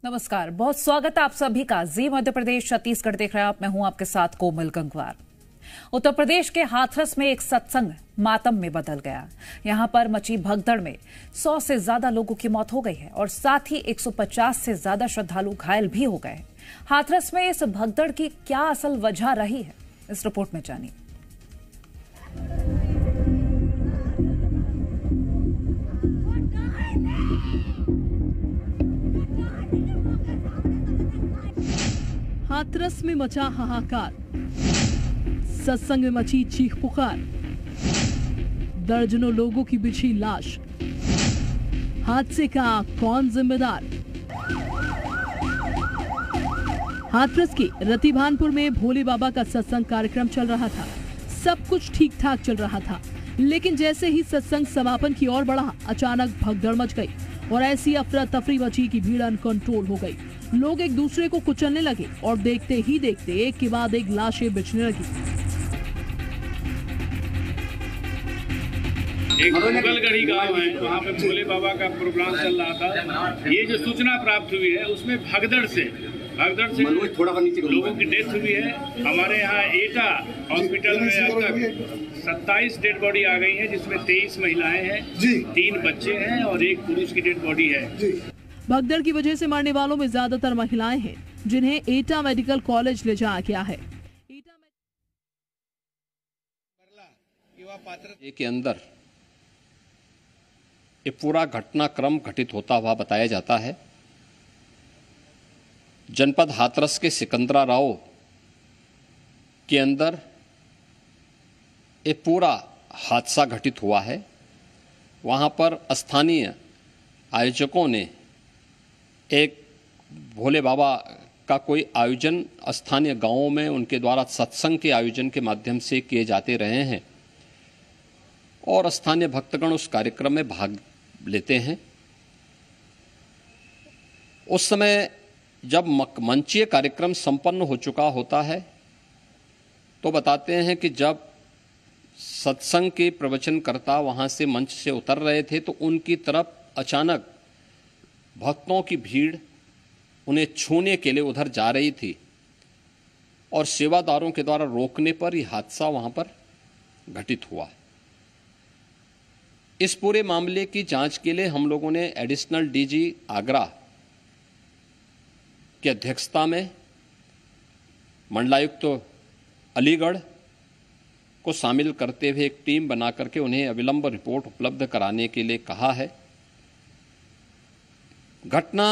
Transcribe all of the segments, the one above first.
नमस्कार, बहुत स्वागत है आप सभी का। जी मध्य प्रदेश छत्तीसगढ़ देख रहे हैं आप। मैं हूं आपके साथ कोमल गंगवार। उत्तर प्रदेश के हाथरस में एक सत्संग मातम में बदल गया। यहां पर मची भगदड़ में 100 से ज्यादा लोगों की मौत हो गई है और साथ ही 150 से ज्यादा श्रद्धालु घायल भी हो गए। हाथरस में इस भगदड़ की क्या असल वजह रही है, इस रिपोर्ट में जानिए। हाथरस में मचा हाहाकार, सत्संग में मची चीख पुकार, दर्जनों लोगों की बिछी लाश। हादसे का कौन जिम्मेदार? हाथरस के रतिभानपुर में भोले बाबा का सत्संग कार्यक्रम चल रहा था। सब कुछ ठीक ठाक चल रहा था, लेकिन जैसे ही सत्संग समापन की ओर बढ़ा, अचानक भगदड़ मच गई और ऐसी अफरा तफरी मची कि भीड़ अनकंट्रोल हो गई। लोग एक दूसरे को कुचलने लगे और देखते ही देखते एक के बाद एक लाशें बिछने लगी। एक मुगलगढ़ी गांव है, वहाँ पे भोले बाबा का प्रोग्राम चल रहा था। ये जो सूचना प्राप्त हुई है उसमें भगदड़ से लोगों की डेथ हुई है। हमारे यहाँ एटा हॉस्पिटल में अब तक 27 डेड बॉडी आ गई है, जिसमें 23 महिलाएं हैं, 3 बच्चे हैं और 1 पुरुष की डेड बॉडी है। भगदड़ की वजह से मरने वालों में ज्यादातर महिलाएं हैं, जिन्हें एटा मेडिकल कॉलेज ले जाया गया है। के अंदर ये पूरा घटनाक्रम घटित होता हुआ बताया जाता है। जनपद हाथरस के सिकंदरा राव के अंदर एक पूरा हादसा घटित हुआ है। वहाँ पर स्थानीय आयोजकों ने एक भोले बाबा का कोई आयोजन स्थानीय गांवों में उनके द्वारा सत्संग के आयोजन के माध्यम से किए जाते रहे हैं और स्थानीय भक्तगण उस कार्यक्रम में भाग लेते हैं। उस समय जब मंचीय कार्यक्रम संपन्न हो चुका होता है तो बताते हैं कि जब सत्संग के प्रवचनकर्ता वहां से मंच से उतर रहे थे तो उनकी तरफ अचानक भक्तों की भीड़ उन्हें छूने के लिए उधर जा रही थी और सेवादारों के द्वारा रोकने पर यह हादसा वहां पर घटित हुआ। इस पूरे मामले की जांच के लिए हम लोगों ने एडिशनल डीजी आगरा की अध्यक्षता में मंडलायुक्त अलीगढ़ को शामिल करते हुए एक टीम बना करके उन्हें अविलंब रिपोर्ट उपलब्ध कराने के लिए कहा है। घटना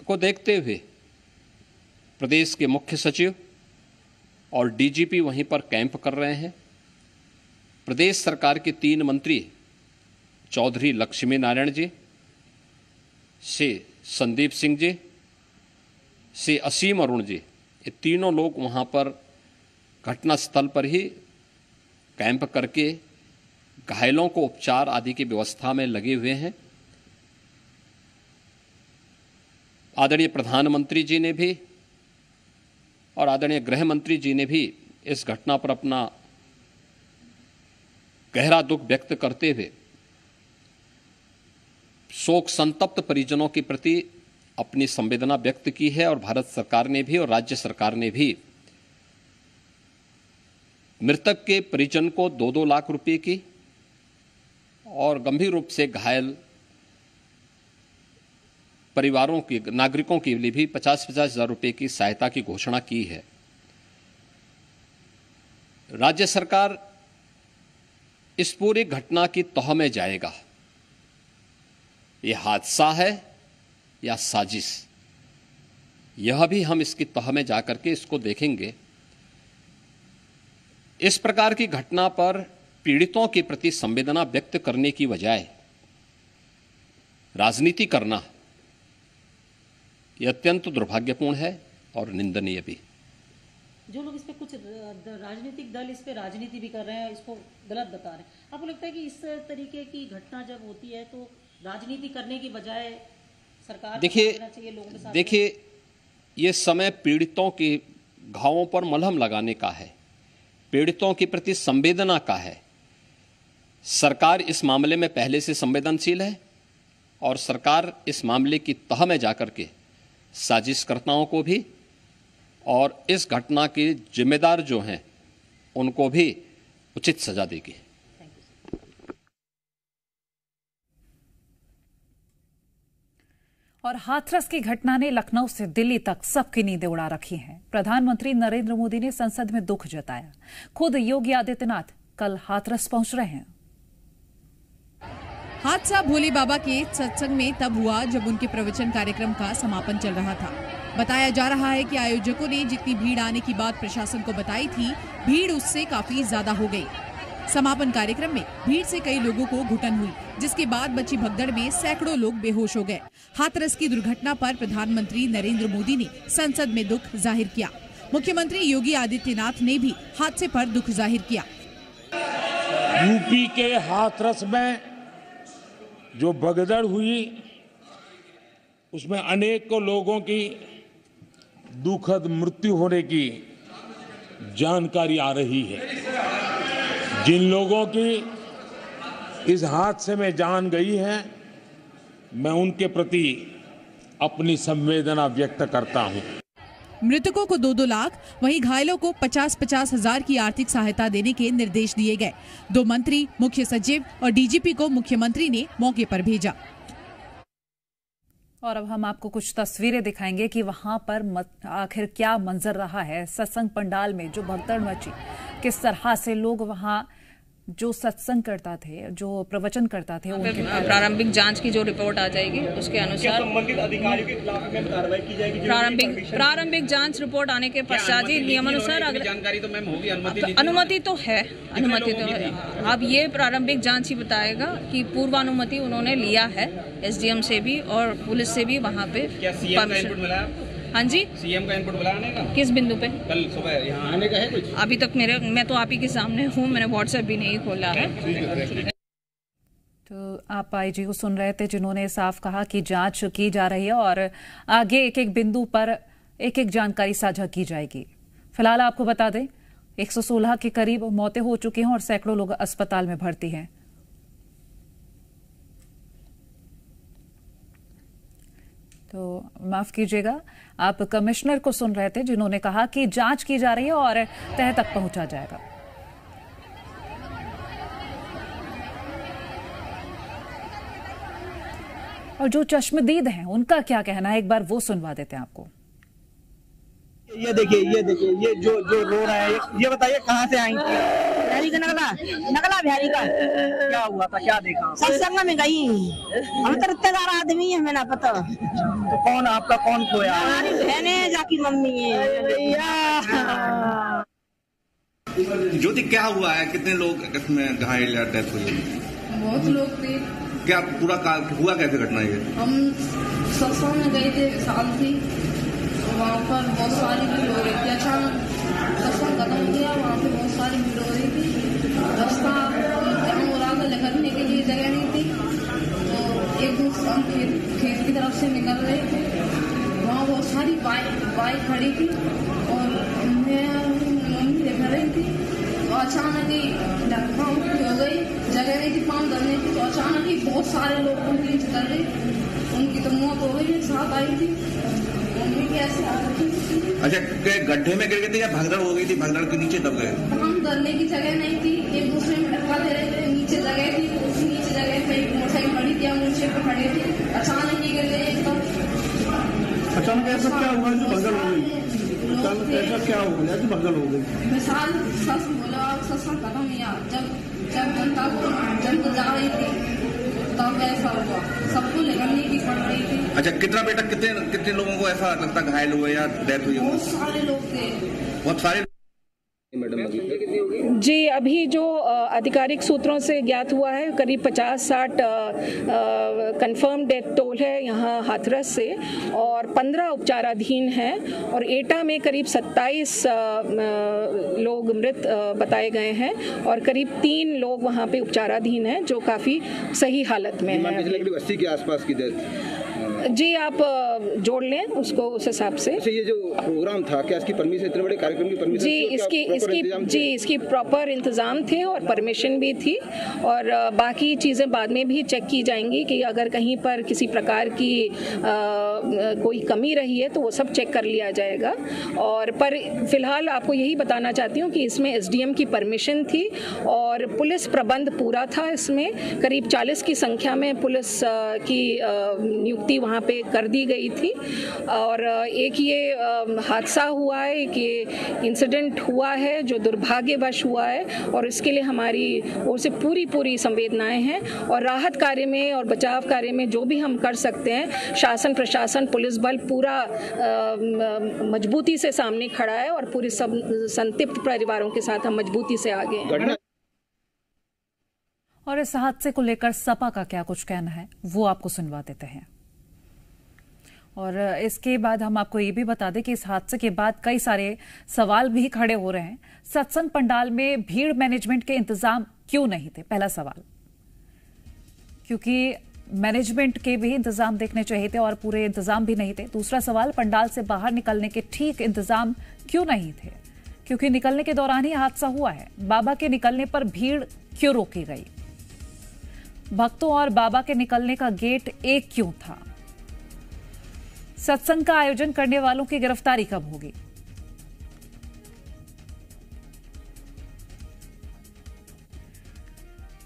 को देखते हुए प्रदेश के मुख्य सचिव और डीजीपी वहीं पर कैंप कर रहे हैं। प्रदेश सरकार के 3 मंत्री चौधरी लक्ष्मी नारायण जी, से संदीप सिंह जी, से असीम अरुण जी, ये तीनों लोग वहाँ पर घटनास्थल पर ही कैंप करके घायलों को उपचार आदि की व्यवस्था में लगे हुए हैं। आदरणीय प्रधानमंत्री जी ने भी और आदरणीय गृह मंत्री जी ने भी इस घटना पर अपना गहरा दुख व्यक्त करते हुए शोक संतप्त परिजनों के प्रति अपनी संवेदना व्यक्त की है और भारत सरकार ने भी और राज्य सरकार ने भी मृतक के परिजन को 2-2 लाख रुपए की और गंभीर रूप से घायल परिवारों के नागरिकों के लिए भी 50-50 हजार रुपए की सहायता की घोषणा की है। राज्य सरकार इस पूरी घटना की तह में जाएगा। यह हादसा है या साजिश, यह भी हम इसकी तह में जाकर के इसको देखेंगे। इस प्रकार की घटना पर पीड़ितों के प्रति संवेदना व्यक्त करने की बजाय राजनीति करना यह अत्यंत दुर्भाग्यपूर्ण है और निंदनीय भी। जो लोग इस पे कुछ राजनीतिक दल इस पे राजनीति भी कर रहे हैं, इसको गलत बता रहे हैं, आपको लगता है कि इस तरीके की घटना जब होती है तो राजनीति करने की बजाय सरकार देखिए ये समय पीड़ितों के घावों पर मलहम लगाने का है, पीड़ितों के प्रति संवेदना का है। सरकार इस मामले में पहले से संवेदनशील है और सरकार इस मामले की तह में जाकर के साजिशकर्ताओं को भी और इस घटना के जिम्मेदार जो हैं उनको भी उचित सजा देगी। और हाथरस की घटना ने लखनऊ से दिल्ली तक सबकी नींदें उड़ा रखी हैं। प्रधानमंत्री नरेंद्र मोदी ने संसद में दुख जताया। खुद योगी आदित्यनाथ कल हाथरस पहुंच रहे हैं। हादसा भोले बाबा के सत्संग में तब हुआ जब उनके प्रवचन कार्यक्रम का समापन चल रहा था। बताया जा रहा है कि आयोजकों ने जितनी भीड़ आने की बात प्रशासन को बताई थी, भीड़ उससे काफी ज्यादा हो गई। समापन कार्यक्रम में भीड़ से कई लोगों को घुटन हुई, जिसके बाद बची भगदड़ में सैकड़ों लोग बेहोश हो गए। हाथरस की दुर्घटना पर प्रधानमंत्री नरेंद्र मोदी ने संसद में दुख जाहिर किया। मुख्यमंत्री योगी आदित्यनाथ ने भी हादसे पर दुख जाहिर किया। यूपी के हाथरस में जो भगदड़ हुई उसमें अनेकों लोगों की दुखद मृत्यु होने की जानकारी आ रही है। जिन लोगों की इस हादसे में जान गई है, मैं उनके प्रति अपनी संवेदना व्यक्त करता हूं। मृतकों को 2-2 लाख, वहीं घायलों को 50-50 हजार की आर्थिक सहायता देने के निर्देश दिए गए। 2 मंत्री, मुख्य सचिव और डीजीपी को मुख्यमंत्री ने मौके पर भेजा। और अब हम आपको कुछ तस्वीरें दिखाएंगे कि वहां पर आखिर क्या मंजर रहा है। सत्संग पंडाल में जो भगदड़ मची, किस तरह से लोग वहां जो सत्संग करता थे, जो प्रवचन करता थे, उनके प्रारंभिक जांच की जो रिपोर्ट आ जाएगी उसके अनुसार संबंधित अधिकारियों के खिलाफ कार्रवाई की जाएगी। प्रारंभिक जांच रिपोर्ट आने के पश्चात ही नियमानुसार अगर जानकारी तो मैम होगी, अनुमति तो है। अब ये प्रारंभिक जांच ही बताएगा कि पूर्वानुमति उन्होंने लिया है एसडीएम से भी और पुलिस से भी वहाँ पे। हाँ जी, सीएम का इनपुट बुलाने का किस बिंदु पे? कल सुबह यहाँ आने का है कुछ? अभी तक मैं तो आप ही के सामने हूँ, मैंने व्हाट्सएप भी नहीं खोला है। तो आप आईजी को सुन रहे थे जिन्होंने साफ कहा कि जांच की जा रही है और आगे एक एक बिंदु पर एक एक जानकारी साझा की जाएगी। फिलहाल आपको बता दें 116 के करीब मौतें हो चुकी हैं और सैकड़ों लोग अस्पताल में भर्ती हैं। तो माफ कीजिएगा, आप कमिश्नर को सुन रहे थे जिन्होंने कहा कि जांच की जा रही है और तह तक पहुंचा जाएगा। और जो चश्मदीद हैं उनका क्या कहना है, एक बार वो सुनवा देते हैं आपको। ये देखिए ये जो रो रहा है, ये बताइए कहाँ से आई थी? बिहारी का नगला बिहारी का। क्या हुआ था, क्या देखा? सत्संग में गई, हम तो रिश्तेदार आदमी है, हमें ना पता। तो कौन आपका कौन खोया? हमारी बहन है, जाकी मम्मी है। ज्योति क्या हुआ है, कितने लोग इसमें घायल या डेथ हुई? बहुत लोग थे। क्या पूरा हुआ कैसे घटना ये? हम सत्संग में गए थे, साल थी, वहाँ पर बहुत सारी भीड़ हो रही थी। अचानक सत्संग खत्म किया, वहाँ पे बहुत सारी भीड़ हो रही थी। रास्ता जाम हो रहा था, निकलने के लिए जगह नहीं थी। तो एक दूसरे हम खेत की तरफ से निकल रहे थे, वहाँ बहुत सारी बाइक खड़ी थी और मैं मम्मी देख रही थी। तो अचानक ही धक्का मुक्की हो गई, जगह नहीं थी पाँव धरने की। तो अचानक ही बहुत सारे लोग उनकी चल रहे, उनकी तो मौत हो गई, साथ आई थी। अच्छा, गड्ढे में गिर गए थे या भगदड़ हो गई थी? भगदड़ के नीचे दब गए? हम धरने की जगह नहीं थी, एक दूसरे में धक्का दे रहे थे। नीचे जगह थी, उस नीचे जगह पे एक मोटरसाइकिल खड़ी थी, हम नीचे पे खड़े थे। अचानक ही गिर गए एकदम। अचानक ऐसा क्या हुआ जो भगदड़ हो गई? ऐसा क्या हो गया जो भगदड़ हो गई? मिसाल सच बोला, सत्संग खत्म हुआ, जब जनता जा रही थी तब ऐसा हुआ, सबको निकलने की पड़ रही थी। अच्छा, कितना बेटा कितने लोगों को ऐसा लगता घायल हुए या डेथ हुई? बहुत सारे लोग थे, बहुत सारे। जी, अभी जो आधिकारिक सूत्रों से ज्ञात हुआ है करीब 50-60 कंफर्म डेथ टोल है यहाँ हाथरस से और 15 उपचाराधीन हैं और एटा में करीब 27 लोग मृत बताए गए हैं और करीब 3 लोग वहाँ पे उपचाराधीन हैं जो काफ़ी सही हालत में हैं। पिछले 80 के आसपास की डेथ जी, आप जोड़ लें उसको उस हिसाब से। अच्छा, ये जो प्रोग्राम था, क्या इसकी परमिशन, इतने बड़े कार्यक्रम की परमिशन? जी, इसकी प्रॉपर इंतजाम थे और परमिशन भी थी, और बाकी चीज़ें बाद में भी चेक की जाएंगी कि अगर कहीं पर किसी प्रकार की कोई कमी रही है तो वो सब चेक कर लिया जाएगा। और पर फिलहाल आपको यही बताना चाहती हूँ कि इसमें SDM की परमिशन थी और पुलिस प्रबंध पूरा था। इसमें करीब 40 की संख्या में पुलिस की नियुक्ति वहाँ पे कर दी गई थी। और एक ये हादसा हुआ है कि इंसिडेंट हुआ है जो दुर्भाग्यवश हुआ है, और इसके लिए हमारी ओर से पूरी संवेदनाएं हैं। और राहत कार्य में और बचाव कार्य में जो भी हम कर सकते हैं, शासन प्रशासन पुलिस बल पूरा मजबूती से सामने खड़ा है और पूरे सब संतप्त परिवारों के साथ हम मजबूती से आगे हैं। और इस हादसे को लेकर सपा का क्या कुछ कहना है वो आपको सुनवा देते हैं। और इसके बाद हम आपको ये भी बता दें कि इस हादसे के बाद कई सारे सवाल भी खड़े हो रहे हैं। सत्संग पंडाल में भीड़ मैनेजमेंट के इंतजाम क्यों नहीं थे? पहला सवाल, क्योंकि मैनेजमेंट के भी इंतजाम देखने चाहिए थे और पूरे इंतजाम भी नहीं थे। दूसरा सवाल, पंडाल से बाहर निकलने के ठीक इंतजाम क्यों नहीं थे? क्योंकि निकलने के दौरान ही हादसा हुआ है। बाबा के निकलने पर भीड़ क्यों रोकी गई? भक्तों और बाबा के निकलने का गेट एक क्यों था? सत्संग का आयोजन करने वालों की गिरफ्तारी कब होगी?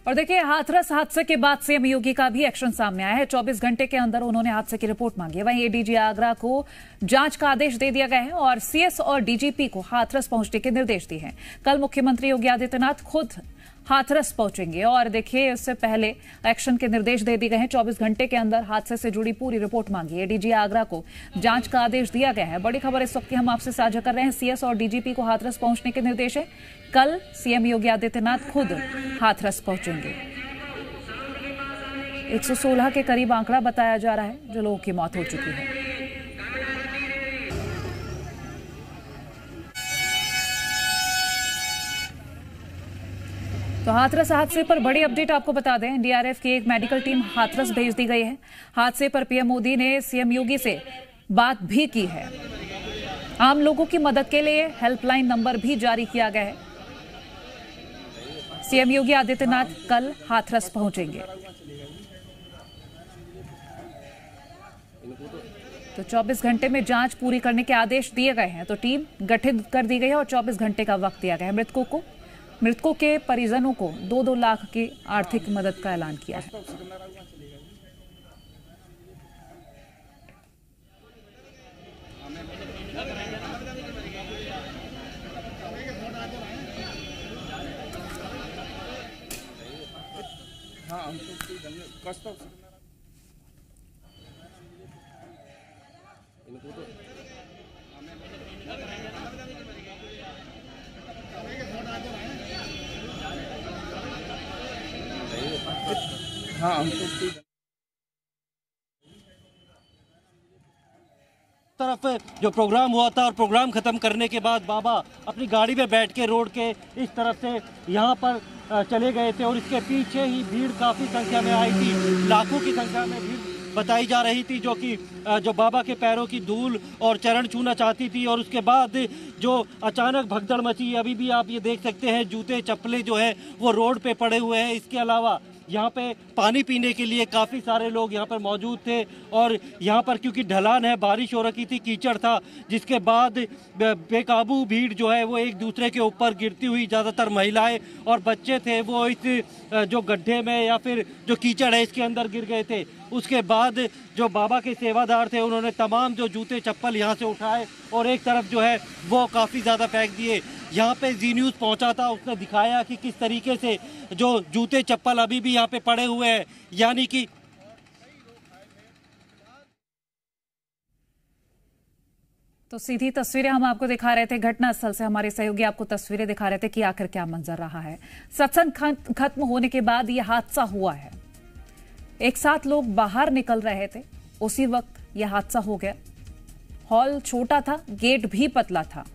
और देखिए, हाथरस हादसे के बाद सीएम योगी का भी एक्शन सामने आया है। 24 घंटे के अंदर उन्होंने हादसे की रिपोर्ट मांगी है। वहीं एडीजी आगरा को जांच का आदेश दे दिया गया है और सीएस और डीजीपी को हाथरस पहुंचने के निर्देश दिए हैं। कल मुख्यमंत्री योगी आदित्यनाथ खुद हाथरस पहुंचेंगे और देखिए, इससे पहले एक्शन के निर्देश दे दिए गए हैं। 24 घंटे के अंदर हादसे से जुड़ी पूरी रिपोर्ट मांगी। एडीजी आगरा को जांच का आदेश दिया गया है। बड़ी खबर इस वक्त की हम आपसे साझा कर रहे हैं। सीएस और डीजीपी को हाथरस पहुंचने के निर्देश है। कल सीएम योगी आदित्यनाथ खुद हाथरस पहुंचेंगे। 116 के करीब आंकड़ा बताया जा रहा है जो लोगों की मौत हो चुकी है। तो हाथरस हादसे पर बड़ी अपडेट आपको बता दें। एनडीआरएफ की एक मेडिकल टीम हाथरस भेज दी गई है। हादसे पर पीएम मोदी ने सीएम योगी से बात भी की है। आम लोगों की मदद के लिए हेल्पलाइन नंबर भी जारी किया गया है। सीएम योगी आदित्यनाथ कल हाथरस पहुंचेंगे। तो 24 घंटे में जांच पूरी करने के आदेश दिए गए हैं। तो टीम गठित कर दी गई है और 24 घंटे का वक्त दिया गया है। मृतकों के परिजनों को 2-2 लाख की आर्थिक मदद का ऐलान किया है। तरफ जो प्रोग्राम हुआ था और प्रोग्राम खत्म करने के बाद बाबा अपनी गाड़ी में बैठ के रोड के इस तरफ से यहाँ पर चले गए थे और इसके पीछे ही भीड़ काफ़ी संख्या में आई थी। लाखों की संख्या में भीड़ बताई जा रही थी जो बाबा के पैरों की धूल और चरण छूना चाहती थी। और उसके बाद जो अचानक भगदड़ मची, अभी भी आप ये देख सकते हैं जूते चप्पलें जो है वो रोड पे पड़े हुए हैं। इसके अलावा यहाँ पे पानी पीने के लिए काफ़ी सारे लोग यहाँ पर मौजूद थे और यहाँ पर क्योंकि ढलान है, बारिश हो रखी थी, कीचड़ था, जिसके बाद बेकाबू भीड़ जो है वो एक दूसरे के ऊपर गिरती हुई, ज़्यादातर महिलाएं और बच्चे थे वो इस जो गड्ढे में या फिर जो कीचड़ है इसके अंदर गिर गए थे। उसके बाद जो बाबा के सेवादार थे उन्होंने तमाम जो जूते चप्पल यहाँ से उठाए और एक तरफ जो है वो काफ़ी ज़्यादा फेंक दिए। यहाँ पे जी न्यूज़ पहुँचा था, उसने दिखाया कि किस तरीके से जो जूते चप्पल अभी भी यहाँ पे पड़े हुए हैं, यानी कि तो सीधी तस्वीरें हम आपको दिखा रहे थे घटनास्थल से। हमारे सहयोगी आपको तस्वीरें दिखा रहे थे कि आखिर क्या मंजर रहा है। सत्संग खत्म होने के बाद यह हादसा हुआ है। एक साथ लोग बाहर निकल रहे थे, उसी वक्त यह हादसा हो गया। हॉल छोटा था, गेट भी पतला था।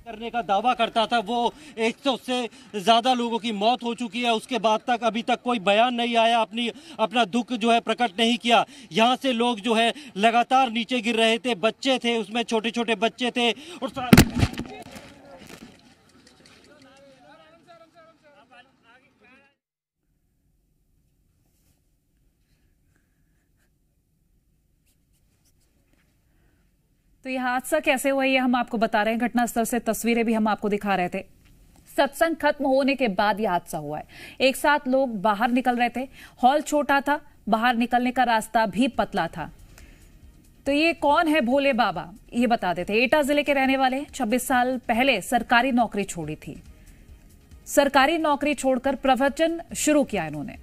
करने का दावा करता था, वो 100 से ज्यादा लोगों की मौत हो चुकी है। उसके बाद तक अभी तक कोई बयान नहीं आया, अपना दुख जो है प्रकट नहीं किया। यहाँ से लोग जो है लगातार नीचे गिर रहे थे, बच्चे थे उसमें, छोटे छोटे बच्चे थे और तो यह हादसा कैसे हुआ ये हम आपको बता रहे हैं। घटनास्थल से तस्वीरें भी हम आपको दिखा रहे थे। सत्संग खत्म होने के बाद यह हादसा हुआ है। एक साथ लोग बाहर निकल रहे थे, हॉल छोटा था, बाहर निकलने का रास्ता भी पतला था। तो ये कौन है भोले बाबा, ये बता देते। एटा जिले के रहने वाले 26 साल पहले सरकारी नौकरी छोड़ी थी। सरकारी नौकरी छोड़कर प्रवचन शुरू किया इन्होंने।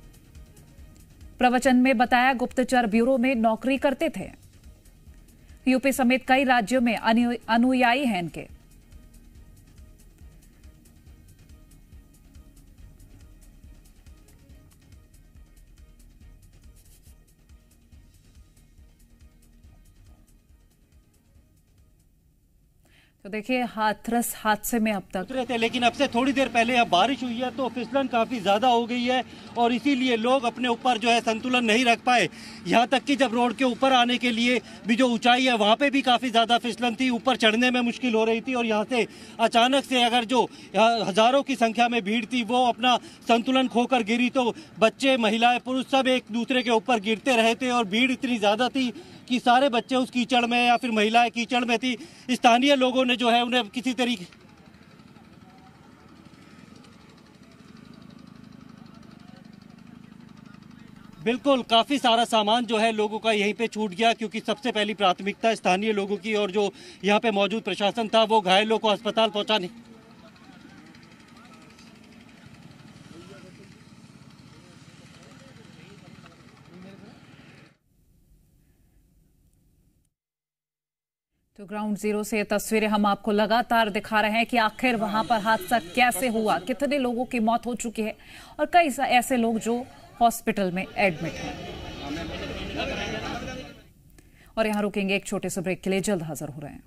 प्रवचन में बताया गुप्तचर ब्यूरो में नौकरी करते थे। यूपी समेत कई राज्यों में अनुयायी हैं इनके। तो देखिए हाथरस हादसे में अब तक उतरे थे, लेकिन अब से थोड़ी देर पहले अब बारिश हुई है तो फिसलन काफी ज्यादा हो गई है और इसीलिए लोग अपने ऊपर जो है संतुलन नहीं रख पाए। यहाँ तक कि जब रोड के ऊपर आने के लिए भी जो ऊंचाई है वहाँ पे भी काफी ज्यादा फिसलन थी, ऊपर चढ़ने में मुश्किल हो रही थी और यहाँ से अचानक से अगर जो हजारों की संख्या में भीड़ थी वो अपना संतुलन खोकर गिरी तो बच्चे, महिलाएं, पुरुष सब एक दूसरे के ऊपर गिरते रहे थे और भीड़ इतनी ज्यादा थी कि सारे बच्चे उस कीचड़ में या फिर महिलाएं कीचड़ में थी। स्थानीय लोगों ने जो है उन्हें किसी तरीके बिल्कुल काफी सारा सामान जो है लोगों का यहीं पे छूट गया, क्योंकि सबसे पहली प्राथमिकता स्थानीय लोगों की और जो यहाँ पे मौजूद प्रशासन था वो घायलों को अस्पताल पहुंचाने। तो ग्राउंड जीरो से तस्वीरें हम आपको लगातार दिखा रहे हैं कि आखिर वहां पर हादसा कैसे हुआ, कितने लोगों की मौत हो चुकी है और कई ऐसे लोग जो हॉस्पिटल में एडमिट हैं। और यहां रुकेंगे एक छोटे से ब्रेक के लिए, जल्द हाजिर हो रहे हैं।